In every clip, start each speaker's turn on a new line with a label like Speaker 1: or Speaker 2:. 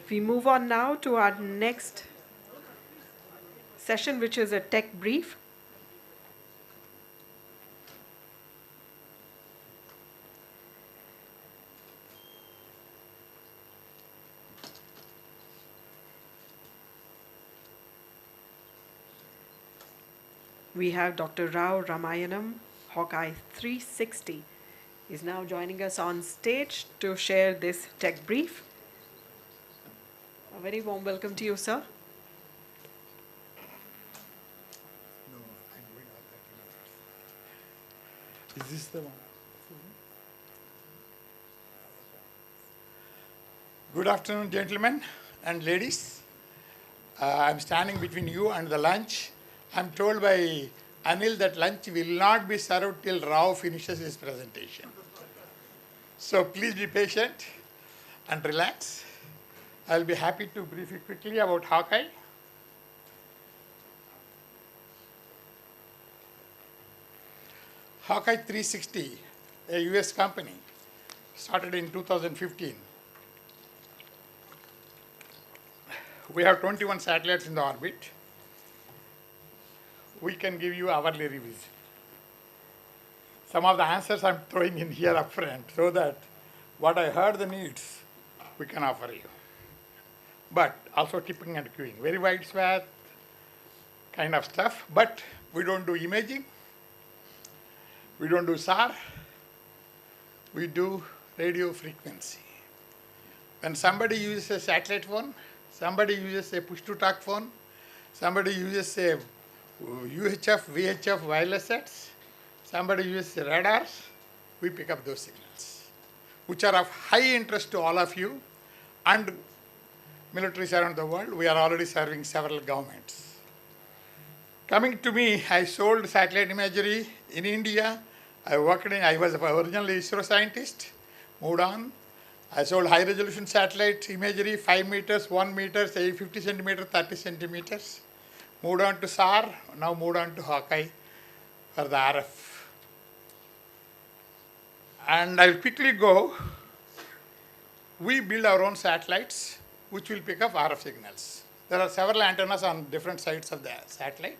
Speaker 1: We move on now to our next session, which is a tech brief. We have Dr. Rao Ramayanam, HawkEye 360, is now joining us on stage to share this tech brief. A very warm welcome to you, sir.
Speaker 2: No, I'm going on 30 minutes. Is this the one? Good afternoon, gentlemen and ladies. I'm standing between you and the lunch. I'm told by Anil that lunch will not be served till Rao finishes his presentation. So please be patient and relax. I'll be happy to brief you quickly about HawkEye. HawkEye 360, a US company, started in 2015. We have 21 satellites in the orbit. We can give you hourly reviews. Some of the answers I'm throwing in here up front so that what I heard the needs, we can offer you. But also tipping and queuing, very wide swath kind of stuff, but we don't do imaging, we don't do SAR, we do radio frequency. When somebody uses a satellite phone, somebody uses a push-to-talk phone, somebody uses a UHF, VHF wireless sets, somebody uses radars, we pick up those signals, which are of high interest to all of you and militaries around the world. We are already serving several governments. Coming to me, I sold satellite imagery in India. I was originally ISRO scientist, moved on. I sold high resolution satellite imagery, 5 meters, 1 meter, say 50 centimeters, 30 centimeters. Moved on to SAR, now moved on to HawkEye for the RF. And I'll quickly go. We build our own satellites which will pick up RF signals. There are several antennas on different sides of the satellite.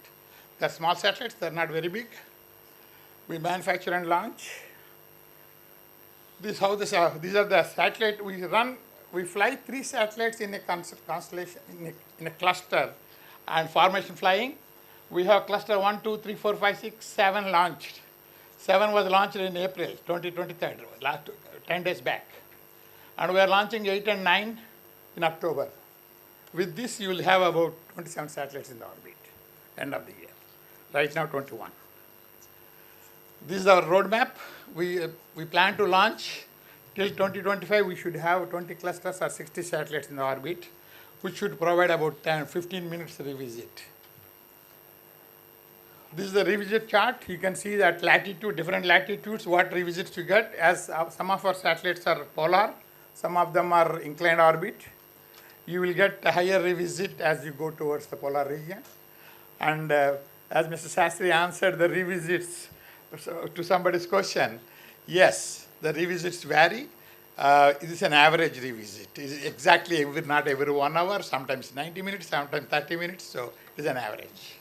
Speaker 2: They're small satellites, they're not very big. We manufacture and launch. These are the satellites we run. We fly 3 satellites in a constellation, in a cluster. And formation flying, we have cluster 1, 2, 3, 4, 5, 6, 7 launched. 7 was launched in April 2023, 10 days back. And we are launching 8 and 9 in October. With this, you will have about 27 satellites in the orbit, end of the year. Right now, 21. This is our roadmap. We plan to launch till 2025. We should have 20 clusters or 60 satellites in the orbit, which should provide about 15 minutes revisit. This is the revisit chart. You can see that latitude, different latitudes, what revisits you get, as some of our satellites are polar, some of them are inclined orbit. You will get a higher revisit as you go towards the polar region. And as Mr. Sastry answered the revisits to somebody's question, yes, the revisits vary. It is an average revisit. It is exactly not every 1 hour, sometimes 90 minutes, sometimes 30 minutes, so it is an average.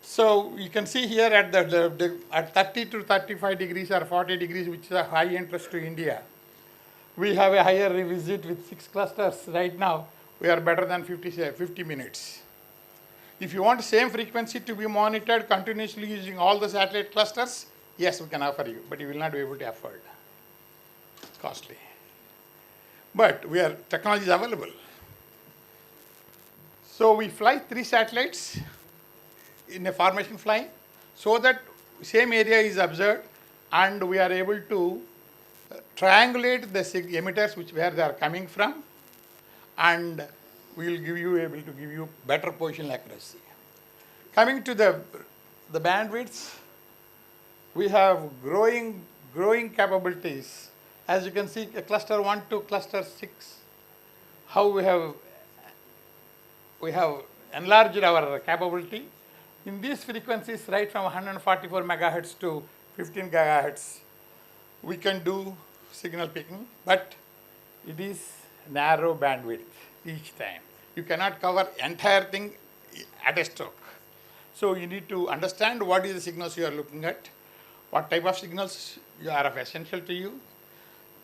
Speaker 2: So you can see here at at 30 to 35 degrees or 40 degrees, which is a high interest to India, we have a higher revisit with 6 clusters. Right now, we are better than 50 minutes. If you want the same frequency to be monitored continuously using all the satellite clusters, yes, we can offer you, but you will not be able to afford. Costly. But technology is available. So we fly 3 satellites in a formation flying so that same area is observed and we are able to triangulate the emitters where they are coming from, and we will able to give you better positional accuracy. Coming to the bandwidths, we have growing capabilities. As you can see, cluster 1 to cluster 6, how we have enlarged our capability. In these frequencies, right from 144 megahertz to 15 gigahertz, we can do signal picking, but it is narrow bandwidth. each time. You cannot cover entire thing at a stroke. So you need to understand what is the signals you are looking at, what type of signals are of essential to you.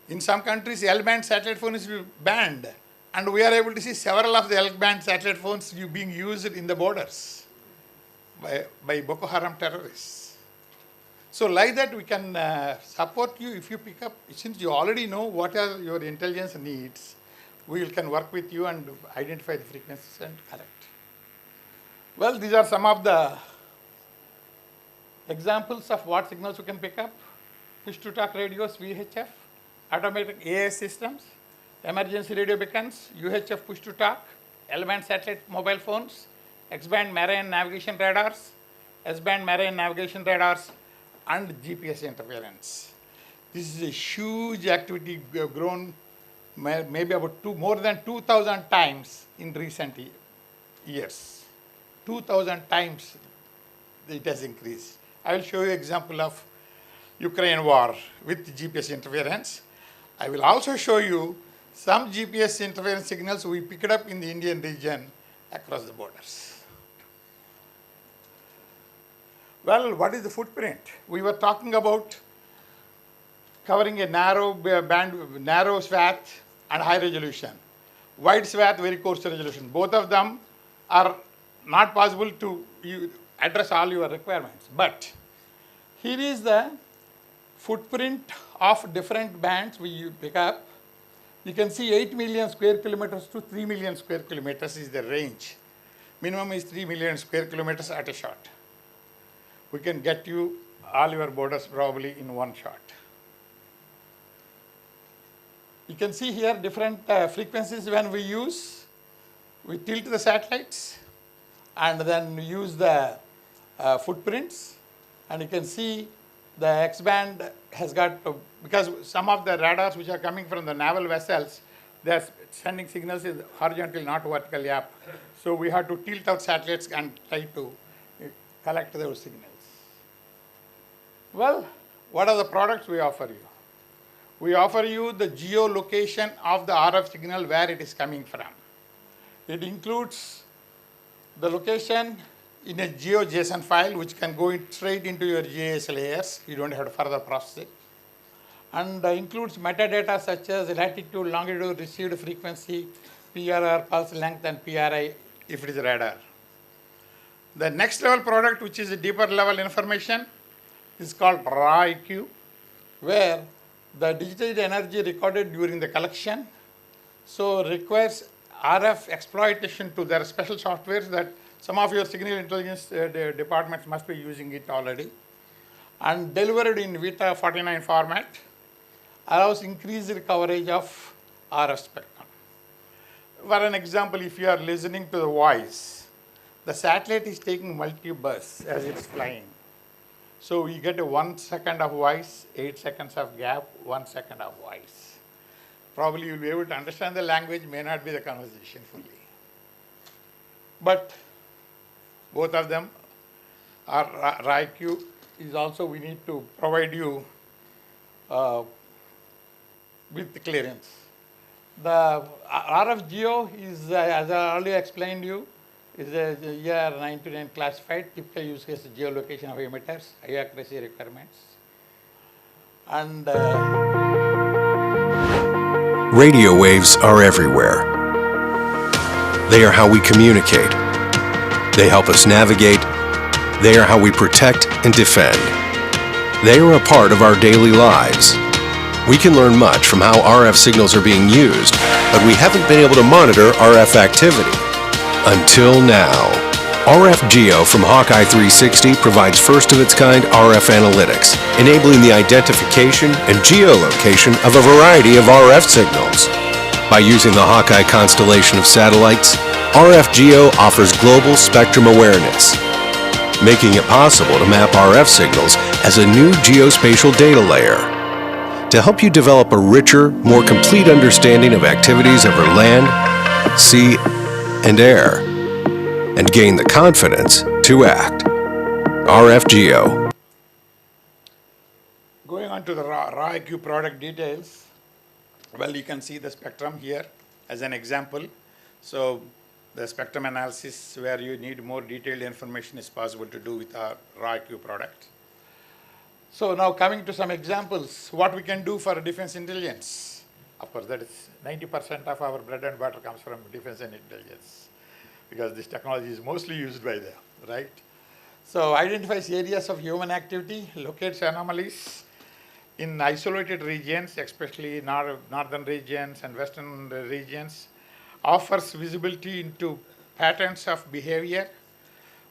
Speaker 2: In some countries, L-band satellite phone is banned, and we are able to see several of the L-band satellite phones being used in the borders by Boko Haram terrorists. So like that, we can support you if you pick up, since you already know what are your intelligence needs, we can work with you and identify the frequencies and collect. Well, these are some of the examples of what signals you can pick up. Push-to-talk radios, VHF, automatic AIS systems, emergency radio beacons, UHF push-to-talk, L-band satellite mobile phones, X-band marine navigation radars, S-band marine navigation radars, and GPS interference. This is a huge activity. We have grown maybe about more than 2,000 times in recent years. 2,000 times it has increased. I will show you an example of Ukraine war with GPS interference. I will also show you some GPS interference signals we picked up in the Indian region across the borders. Well, what is the footprint? We were talking about covering a narrow band, narrow swath and high resolution. Wide swath, very coarse resolution. Both of them are not possible to address all your requirements. But here is the footprint of different bands we pick up. You can see 8 million square kilometers to 3 million square kilometers is the range. Minimum is 3 million square kilometers at a shot. We can get you all your borders probably in one shot. You can see here different frequencies when we use. We tilt the satellites and then use the footprints, and you can see the X-band has got, because some of the radars which are coming from the naval vessels, they are sending signals in horizontal, not vertically up. So we have to tilt our satellites and try to collect those signals. Well, what are the products we offer you? We offer you the geolocation of the RF signal where it is coming from. It includes the location in a GeoJSON file which can go straight into your GIS layers. You don't have to further process it. And includes metadata such as latitude, longitude, received frequency, PRR, pulse length, and PRI if it is radar. The next level product, which is a deeper level information, is called RAW, where the digital energy recorded during the collection requires RF exploitation to their special softwares that some of your signal intelligence departments must be using it already, and delivered in Vita 49 format, allows increased coverage of RF spectrum. For an example, if you are listening to the voice, the satellite is taking multi-bus as it's flying. So you get a 1 second of voice, 8 seconds of gap, 1 second of voice. Probably you'll be able to understand the language, may not be the conversation fully. But both of them are RIQ is also, we need to provide you with the clearance. The RF Geo is, as I earlier explained you, is a year 9 classified, typical use case geolocation of emitters, high accuracy requirements. And
Speaker 3: radio waves are everywhere. They are how we communicate. They help us navigate. They are how we protect and defend. They are a part of our daily lives. We can learn much from how RF signals are being used, but we haven't been able to monitor RF activity. Until now. RF Geo from HawkEye 360 provides first-of-its-kind RF analytics, enabling the identification and geolocation of a variety of RF signals. By using the HawkEye constellation of satellites, RF Geo offers global spectrum awareness, making it possible to map RF signals as a new geospatial data layer to help you develop a richer, more complete understanding of activities over land, sea, and air, and gain the confidence to act. RF Geo.
Speaker 2: Going on to the RAW product details, well, you can see the spectrum here as an example. So the spectrum analysis where you need more detailed information is possible to do with our RawIQ product. So now coming to some examples, what we can do for defense intelligence. Of course, that is 90% of our bread and butter comes from defense and intelligence, because this technology is mostly used by them, right? So identifies areas of human activity, locates anomalies in isolated regions, especially northern regions and western regions, offers visibility into patterns of behavior,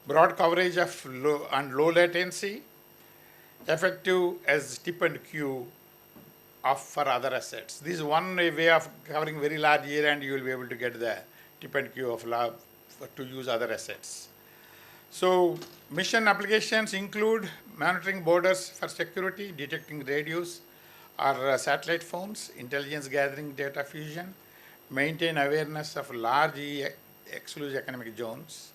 Speaker 2: broad coverage of low latency, effective as tip and cue for other assets. This is one way of covering very large area, and you will be able to get the tip and cue of to use other assets. So mission applications include monitoring borders for security, detecting radios or satellite phones, intelligence gathering, data fusion, maintain awareness of large exclusive economic zones.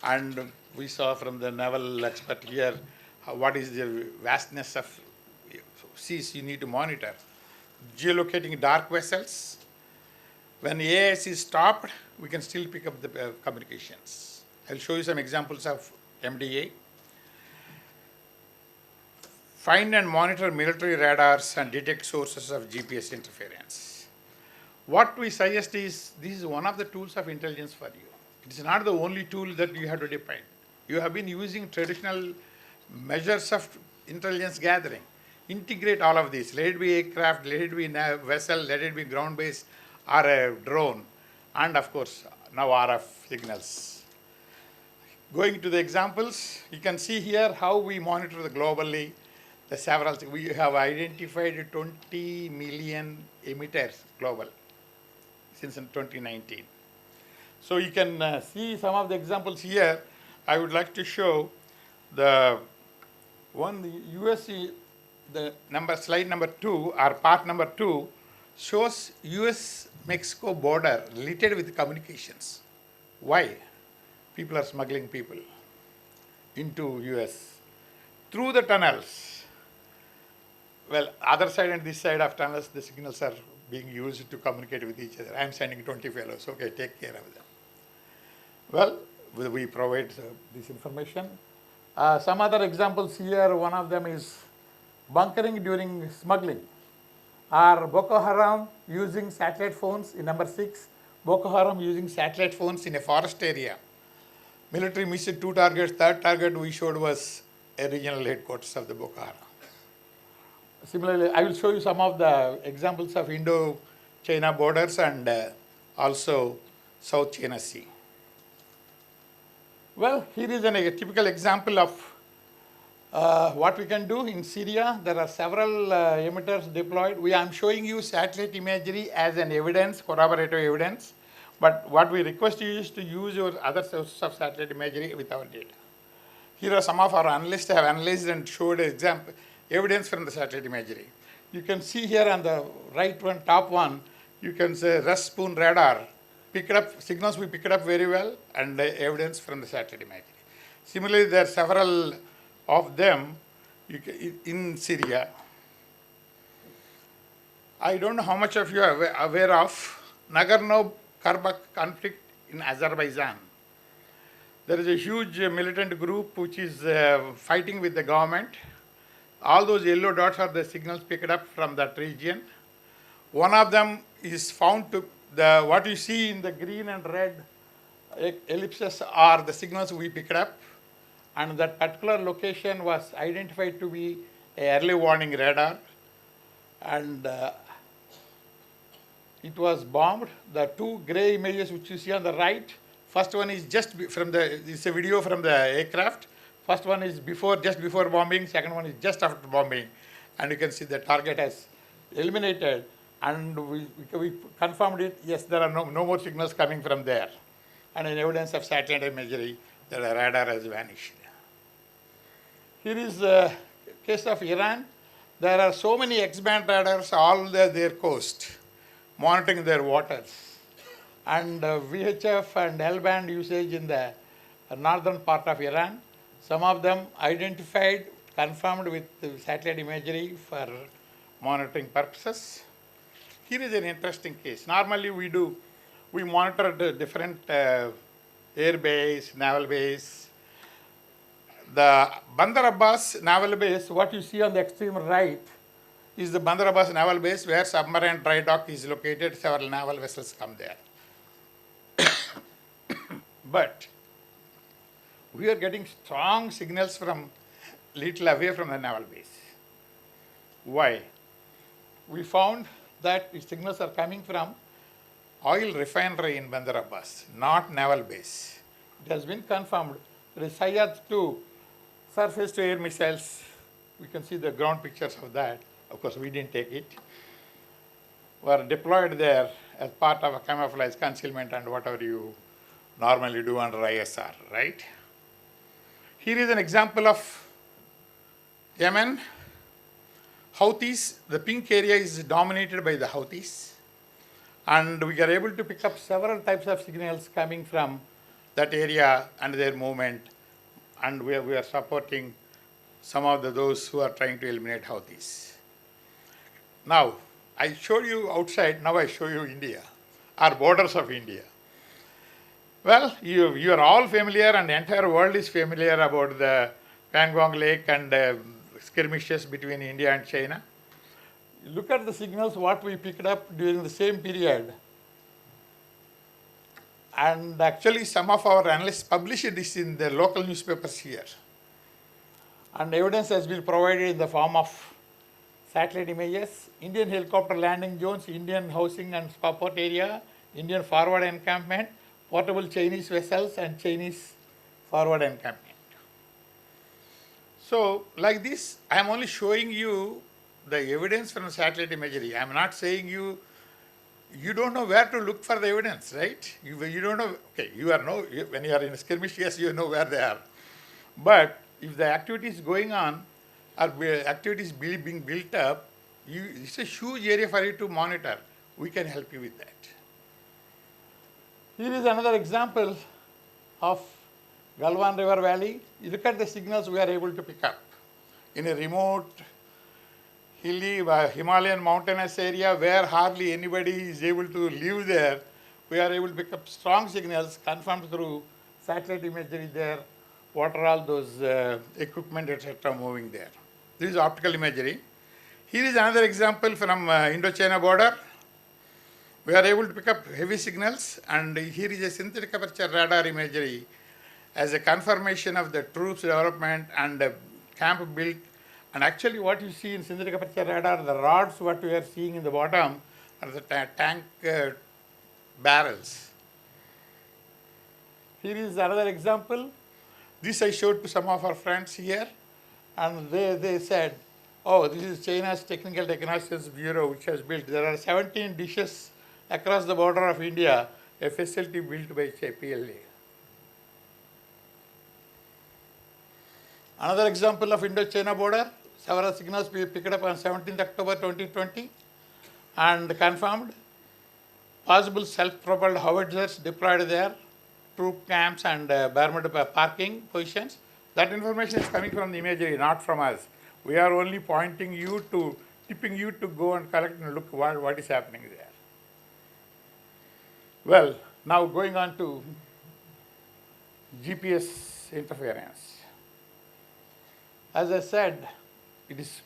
Speaker 2: And we saw from the naval expert here what is the vastness of seas you need to monitor. Geolocating dark vessels. When AIS is stopped, we can still pick up the communications. I'll show you some examples of MDA. Find and monitor military radars and detect sources of GPS interference. What we suggest is, this is one of the tools of intelligence for you. It is not the only tool that you have to depend. You have been using traditional measures of intelligence gathering. Integrate all of these. Let it be aircraft, let it be vessel, let it be ground-based or a drone, and of course, now RF signals. Going to the examples, you can see here how we monitor globally the several. We have identified 20 million emitters global since 2019. So you can see some of the examples here. I would like to show the one, the US, the slide number 2 or part number 2 shows US-Mexico border littered with communications. Why? People are smuggling people into US through the tunnels. Well, other side and this side of tunnels, the signals are being used to communicate with each other. I am sending 20 fellows, okay, take care of them. Well, we provide this information. Some other examples here, one of them is bunkering during smuggling, or Boko Haram using satellite phones in number 6, Boko Haram using satellite phones in a forest area. Military missed 2 targets. Third target we showed was a regional headquarters of the Boko Haram. Similarly, I will show you some of the examples of Indo-China borders and also South China Sea. Well, here is a typical example of what we can do in Syria. There are several emitters deployed. I am showing you satellite imagery as an evidence, corroborative evidence. But what we request you is to use your other sources of satellite imagery with our data. Here are some of our analysts have analyzed and showed evidence from the satellite imagery. You can see here on the right one, top one, you can say rest spoon radar picked up signals, we picked up very well, and evidence from the satellite imagery. Similarly, there are several of them in Syria. I don't know how much of you are aware of Nagorno-Karabakh conflict in Azerbaijan. There is a huge militant group which is fighting with the government. All those yellow dots are the signals picked up from that region. One of them is found to, what you see in the green and red ellipses are the signals we picked up, and that particular location was identified to be an early warning radar, and it was bombed. The 2 gray images which you see on the right, first one is just from it's a video from the aircraft. First one is just before bombing, second one is just after bombing. And you can see the target has eliminated, and we confirmed it. Yes, there are no more signals coming from there. And in evidence of satellite imagery, the radar has vanished. Here is the case of Iran. There are so many X-band radars all their coast, monitoring their waters. And VHF and L-band usage in the northern part of Iran. Some of them identified, confirmed with satellite imagery for monitoring purposes. Here is an interesting case. Normally we do we monitored the different air base, naval base. The Bandar Abbas naval base, what you see on the extreme right, is the Bandar Abbas naval base where submarine dry dock is located. Several naval vessels come there. But we are getting strong signals from little away from the naval base. Why? We found that the signals are coming from oil refinery in Bandar Abbas, not naval base. It has been confirmed. There is SIA-2 surface-to-air missiles. We can see the ground pictures of that. Of course, we didn't take it. Were deployed there as part of a camouflage concealment and whatever you normally do under ISR, right? Here is an example of Yemen. Houthis, the pink area is dominated by the Houthis. And we are able to pick up several types of signals coming from that area and their movement. And we are supporting some of those who are trying to eliminate Houthis. Now, I showed you outside, now I show you India, our borders of India. Well, you are all familiar and the entire world is familiar about the Pangong Lake and skirmishes between India and China. Look at the signals what we picked up during the same period. And actually some of our analysts published this in the local newspapers here. And evidence has been provided in the form of satellite images, Indian helicopter landing zones, Indian housing and support area, Indian forward encampment, portable Chinese vessels and Chinese forward encampment. So like this, I am only showing you the evidence from satellite imagery. I am not saying you don't know where to look for the evidence, right? You don't know, okay, when you are in a skirmish, yes, you know where they are. But if the activity is going on or activities being built up, it's a huge area for you to monitor. We can help you with that. Here is another example of Galwan River Valley. You look at the signals we are able to pick up. In a remote, hilly, Himalayan mountainous area where hardly anybody is able to live there, we are able to pick up strong signals confirmed through satellite imagery there. What are all those equipment, etc. moving there. This is optical imagery. Here is another example from Indo-China border. We are able to pick up heavy signals, and here is a synthetic aperture radar imagery as a confirmation of the troops development and camp built. And actually what you see in synthetic aperture radar, the rods what we are seeing in the bottom are the tank barrels. Here is another example. This I showed to some of our friends here, and they said, oh, this is China's Technical Diagnostics Bureau which has built. There are 17 dishes across the border of India, a facility built by PLA. Another example of Indo-China border, several signals we picked up on 17th October 2020 and confirmed. Possible self-propelled howitzers deployed there, troop camps and Bermuda parking positions. That information is coming from the imagery, not from us. We are only pointing you to, tipping you to go and collect and look what is happening there. Well, now going on to GPS interference. As I said, it is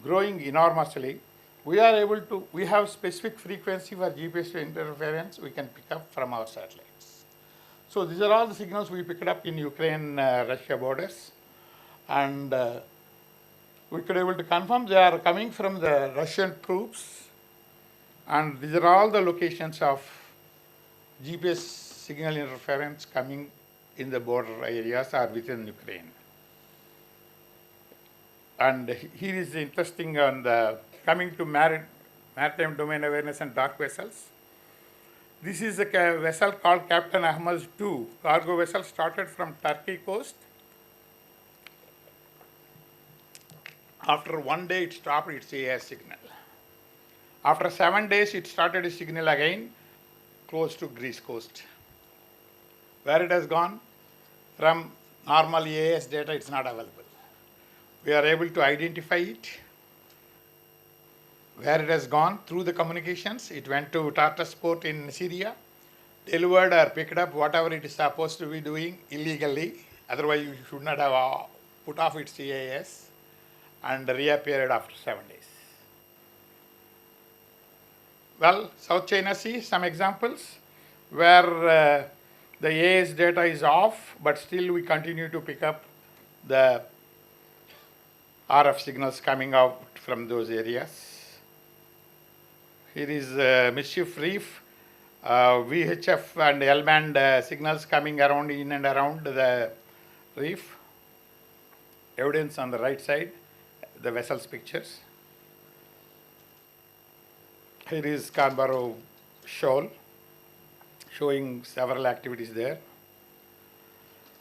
Speaker 2: growing enormously. We have specific frequency for GPS interference we can pick up from our satellites. So these are all the signals we picked up in Ukraine-Russia borders. And we could able to confirm they are coming from the Russian troops. And these are all the locations of GPS signal interference coming in the border areas or within Ukraine. And here is interesting on the coming to maritime domain awareness and dark vessels. This is a vessel called Captain Ahmad II, cargo vessel started from Turkey coast. After 1 day it stopped its AIS signal. After 7 days it started a signal again close to Greece coast. Where it has gone? From normal AIS data it's not available. We are able to identify it. Where it has gone through the communications, it went to Tartus port in Syria. delivered or picked up whatever it is supposed to be doing illegally. Otherwise, you should not have put off its CAS and reappeared after 7 days. Well, South China Sea, some examples where the AS data is off, but still we continue to pick up the RF signals coming out from those areas. Here is Mischief Reef, VHF and L-band signals coming around in and around the reef. Evidence on the right side, the vessel's pictures. Here is Scarborough Shoal, showing several activities there.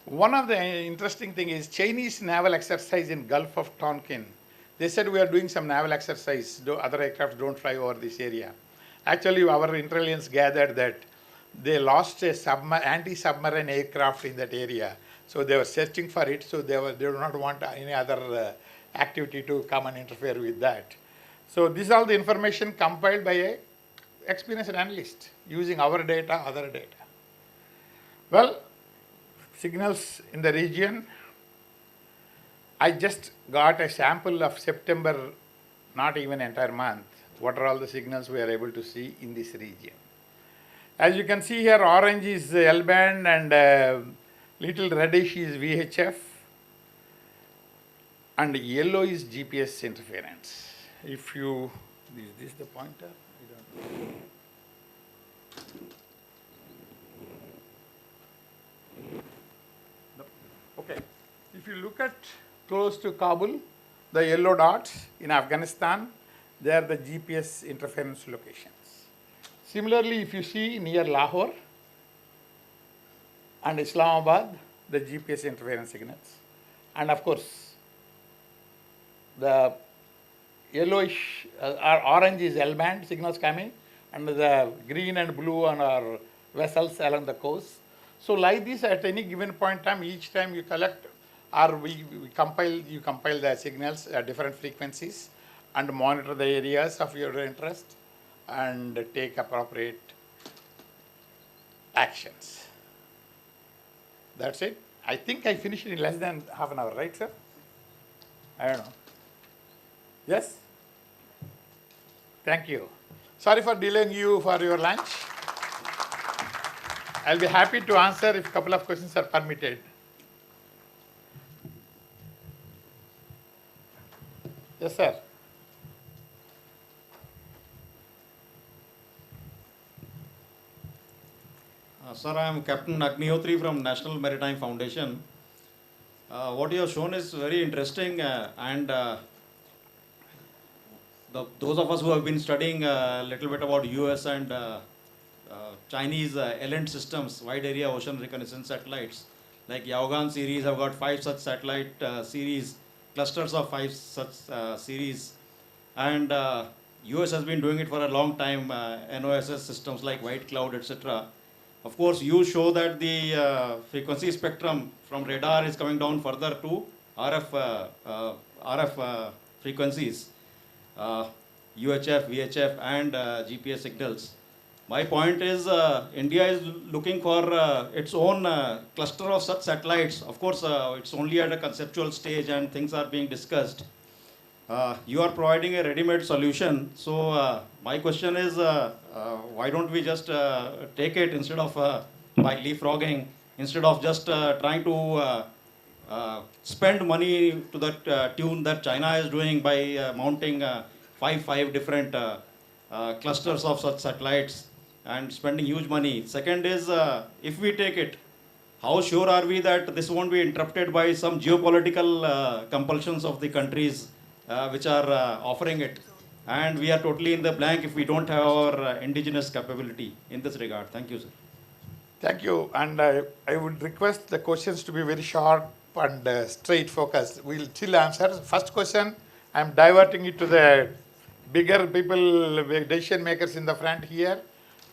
Speaker 2: One of the interesting thing is Chinese naval exercise in Gulf of Tonkin. They said we are doing some naval exercise, other aircraft don't fly over this area. Actually, our intelligence gathered that they lost a anti-submarine aircraft in that area. So they were searching for it, so they do not want any other activity to come and interfere with that. So this is all the information compiled by a experienced analyst using our data, other data. Well, signals in the region. I just got a sample of September, not even entire month. What are all the signals we are able to see in this region? As you can see here, orange is L-band and little reddish is VHF, and yellow is GPS interference. If you, is this the pointer? I don't know. No. Okay. If you look at close to Kabul, the yellow dots in Afghanistan, they are the GPS interference locations. Similarly, if you see near Lahore and Islamabad, the GPS interference signals. And of course, the yellowish or orange is L-band signals coming, and the green and blue on our vessels along the coast. So like this, at any given point in time, each time you collect or you compile the signals at different frequencies and monitor the areas of your interest and take appropriate actions. That's it. I think I finished in less than half an hour, right, sir? I don't know. Yes? Thank you. Sorry for delaying you for your lunch. I'll be happy to answer if a couple of questions are permitted. Yes, sir.
Speaker 4: Sir, I am Captain Agnihotri from National Maritime Foundation. What you have shown is very interesting and those of us who have been studying a little bit about US and Chinese LNT systems, wide area ocean reconnaissance satellites, like Yaogan series have got 5 such satellite series, clusters of 5 such series, and US has been doing it for a long time, NOSS systems like White Cloud, etc. Of course, you show that the frequency spectrum from radar is coming down further to RF frequencies, UHF, VHF, and GPS signals. My point is, India is looking for its own cluster of such satellites. Of course, it's only at a conceptual stage and things are being discussed. You are providing a ready-made solution. So my question is, why don't we just take it instead of by leapfrogging, instead of just trying to spend money to that tune that China is doing by mounting five different clusters of such satellites and spending huge money. Second is, if we take it, how sure are we that this won't be interrupted by some geopolitical compulsions of the countries which are offering it? And we are totally in the blank if we don't have our indigenous capability in this regard. Thank you, sir.
Speaker 2: Thank you. And I would request the questions to be very sharp and straight focused. We'll still answer. First question, I'm diverting it to the bigger people, decision makers in the front here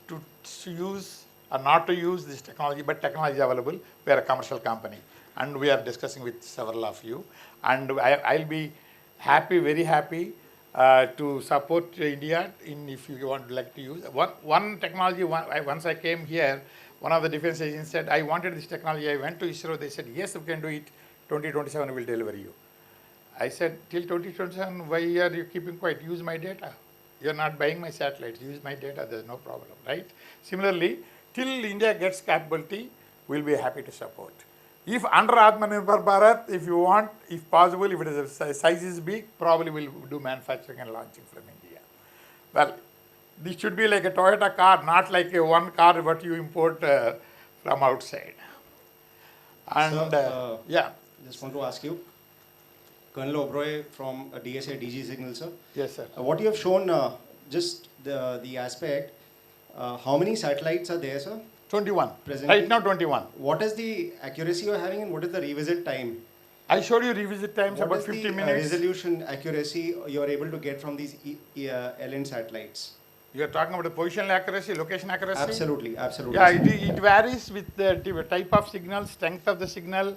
Speaker 2: to use or not to use this technology, but technology is available. We are a commercial company and we are discussing with several of you. And I'll be happy, very happy, to support India in if you want like to use. One technology, once I came here, one of the defense agents said, I wanted this technology. I went to ISRO. They said, yes, we can do it. 2027 will deliver you. I said, till 2027, why are you keeping quiet? Use my data. You're not buying my satellites. Use my data. There's no problem, right? Similarly, till India gets capability, we'll be happy to support. If under Atmanirbhar Bharat, if you want, if possible, if it is size is big, probably we'll do manufacturing and launching from India. Well, this should be like a Toyota car, not like a one car what you import from outside. And yeah.
Speaker 4: Just want to ask you, Colonel Oberoi from DSA DG Signal, sir.
Speaker 2: Yes, sir.
Speaker 4: What you have shown, just the aspect, how many satellites are there, sir?
Speaker 2: 21.
Speaker 4: Presently?
Speaker 2: Right now, 21.
Speaker 4: What is the accuracy you are having and what is the revisit time?
Speaker 2: I showed you revisit times
Speaker 4: What
Speaker 2: about
Speaker 4: is
Speaker 2: 50
Speaker 4: the
Speaker 2: minutes.
Speaker 4: resolution accuracy you are able to get from these LN satellites?
Speaker 2: You are talking about the positional accuracy, location accuracy?
Speaker 4: Absolutely, absolutely.
Speaker 2: Yeah, it varies with the type of signal, strength of the signal,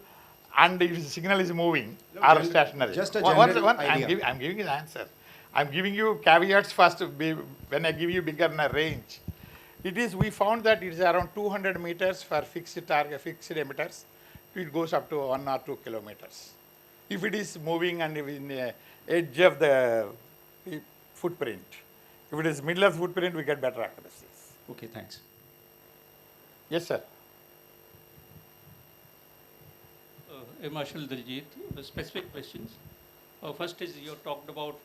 Speaker 2: and if the signal is moving or stationary.
Speaker 4: Just a general idea.
Speaker 2: I'm giving you the answer. I'm giving you caveats first when I give you bigger range. We found that it is around 200 meters for fixed target, fixed emitters. It goes up to 1 or 2 kilometers. If it is moving and in the edge of the footprint. If it is middle of the footprint, we get better accuracies.
Speaker 4: Okay, thanks.
Speaker 2: Yes, sir.
Speaker 5: Marshal Diljit, specific questions. First is you talked about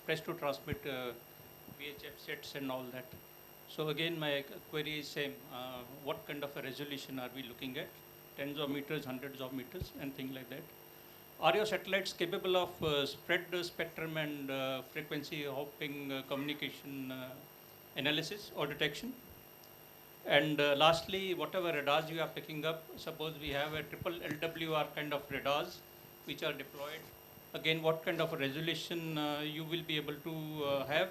Speaker 5: press to transmit VHF sets and all that. So again, my query is same. What kind of a resolution are we looking at? Tens of meters, hundreds of meters, and things like that. Are your satellites capable of spread spectrum and frequency hopping communication analysis or detection? And lastly, whatever radars you are picking up, suppose we have a triple LWR kind of radars which are deployed. Again, what kind of a resolution you will be able to have,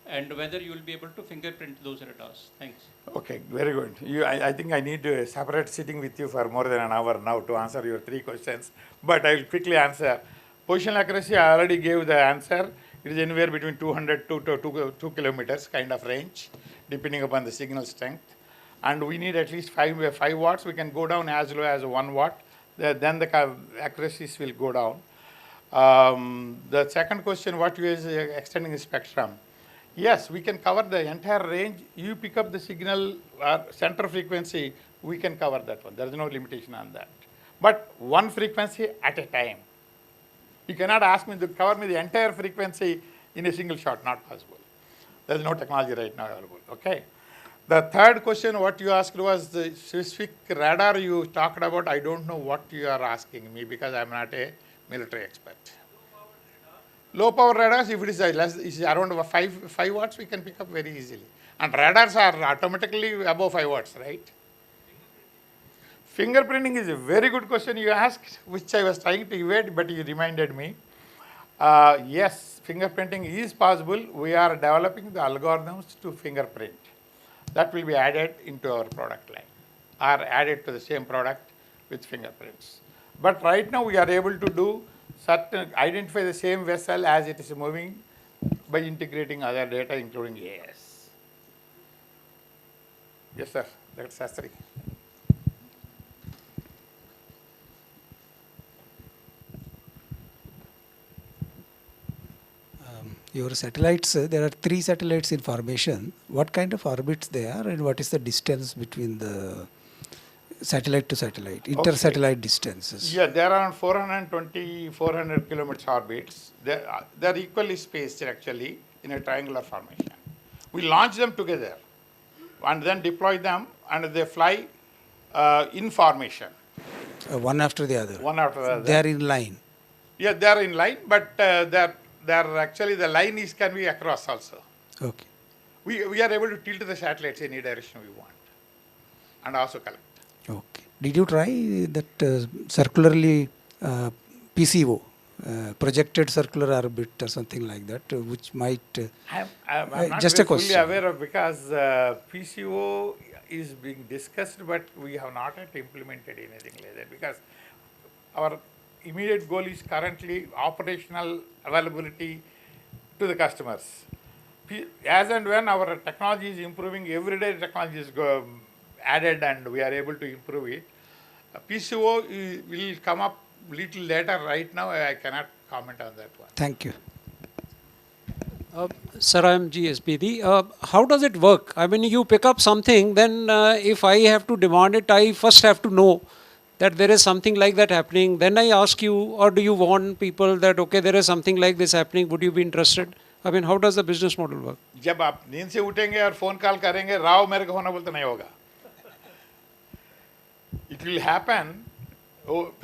Speaker 5: and whether you will be able to fingerprint those radars. Thanks.
Speaker 2: Okay, very good. I think I need a separate sitting with you for more than an hour now to answer your 3 questions, but I will quickly answer. Positional accuracy, I already gave the answer. It is anywhere between 200 to 2 kilometers kind of range, depending upon the signal strength. And we need at least 5 watts. We can go down as low as 1 watt. Then the accuracies will go down. The second question, what is extending the spectrum? Yes, we can cover the entire range. You pick up the signal center frequency, we can cover that one. There is no limitation on that. But one frequency at a time. You cannot ask me to cover me the entire frequency in a single shot, not possible. There is no technology right now available, okay? The third question, what you asked was the specific radar you talked about. I don't know what you are asking me because I am not a military expert. Low power radars, if it is around 5 watts, we can pick up very easily. And radars are automatically above 5 watts, right? Fingerprinting is a very good question you asked, which I was trying to evade, but you reminded me. Yes, fingerprinting is possible. We are developing the algorithms to fingerprint. That will be added into our product line, or added to the same product with fingerprints. But right now we are able to do identify the same vessel as it is moving by integrating other data, including AS. Yes, sir. That's Sastri.
Speaker 6: Your satellites, there are 3 satellites in formation. What kind of orbits they are, and what is the distance between the satellite to satellite, inter-satellite distances?
Speaker 2: Yeah, there are 400 kilometers orbits. They are equally spaced actually in a triangular formation. We launch them together and then deploy them, and they fly in formation.
Speaker 6: One after the other?
Speaker 2: One after the other.
Speaker 6: They are in line?
Speaker 2: Yeah, they are in line, but they're actually the line can be across also.
Speaker 6: Okay.
Speaker 2: We are able to tilt the satellites any direction we want and also collect.
Speaker 6: Okay. Did you try that circularly PCO, projected circular orbit or something like that, which might...
Speaker 2: I'm not
Speaker 6: just a
Speaker 2: fully
Speaker 6: question.
Speaker 2: aware of, because PCO is being discussed, but we have not yet implemented anything like that, because our immediate goal is currently operational availability to the customers. As and when our technology is improving, everyday technology is added and we are able to improve it. PCO will come up little later. Right now, I cannot comment on that one.
Speaker 6: Thank you.
Speaker 7: Sir, I am GSPD. How does it work? I mean, you pick up something, then if I have to demand it, I first have to know that there is something like that happening. Then I ask you, or do you warn people that, okay, there is something like this happening, would you be interested? I mean, how does the business model work?
Speaker 2: जब आप नींद से उठेंगे और phone call करेंगे, राव मेरे को होना बोलते नहीं होगा. It will happen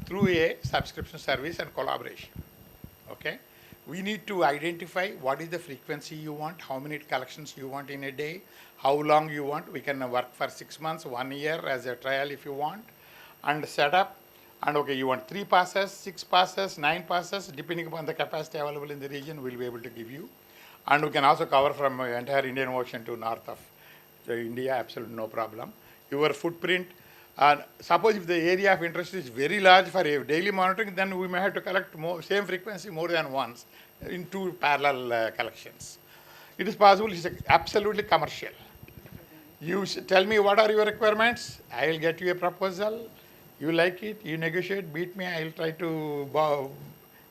Speaker 2: through a subscription service and collaboration. Okay, we need to identify what is the frequency you want, how many collections you want in a day, how long you want. We can work for 6 months, 1 year as a trial if you want, and set up. And okay, you want 3 passes, 6 passes, 9 passes, depending upon the capacity available in the region, we'll be able to give you. And we can also cover from entire Indian Ocean to north of India, absolutely no problem. Your footprint. Suppose if the area of interest is very large for a daily monitoring, then we may have to collect same frequency more than once in 2 parallel collections. It is possible, it's absolutely commercial. You tell me what are your requirements, I will get you a proposal, you like it, you negotiate, beat me, I will try to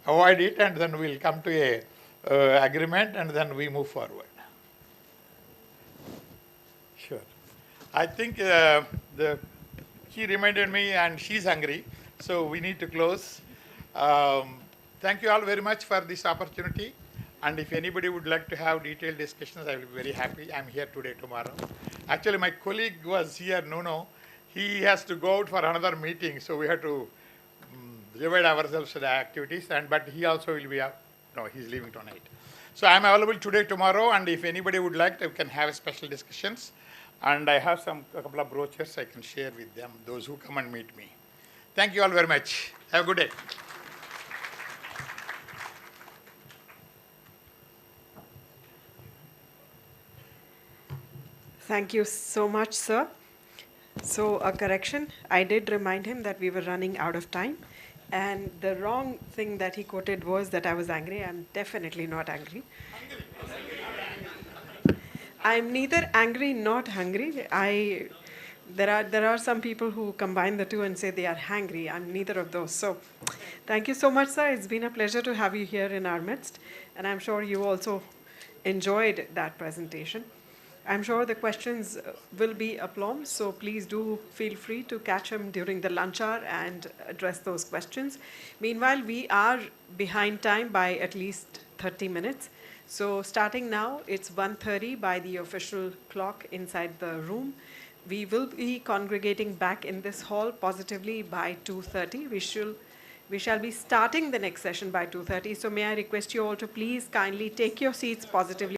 Speaker 2: avoid it, and then we will come to a agreement, and then we move forward. Sure. I think he reminded me, and she's hungry, so we need to close. Thank you all very much for this opportunity. And if anybody would like to have detailed discussions, I will be very happy. I'm here today, tomorrow. Actually, my colleague was here, Nuno. He has to go out for another meeting, so we have to divide ourselves to the activities. But he also will be out. No, he's leaving tonight. So I'm available today, tomorrow, and if anybody would like, we can have special discussions. And I have a couple of brochures I can share with them, those who come and meet me. Thank you all very much. Have a good day.
Speaker 1: Thank you so much, sir. So a correction, I did remind him that we were running out of time. And the wrong thing that he quoted was that I was angry. I'm definitely not angry. I'm neither angry nor hungry. There are some people who combine the two and say they are hangry. I'm neither of those. So thank you so much, sir. It's been a pleasure to have you here in our midst. And I'm sure you also enjoyed that presentation. I'm sure the questions will be aplomb, so please do feel free to catch him during the lunch hour and address those questions. Meanwhile, we are behind time by at least 30 minutes. So starting now, it's 1:30 by the official clock inside the room. We will be congregating back in this hall positively by 2:30. We shall be starting the next session by 2:30. So may I request you all to please kindly take your seats positively.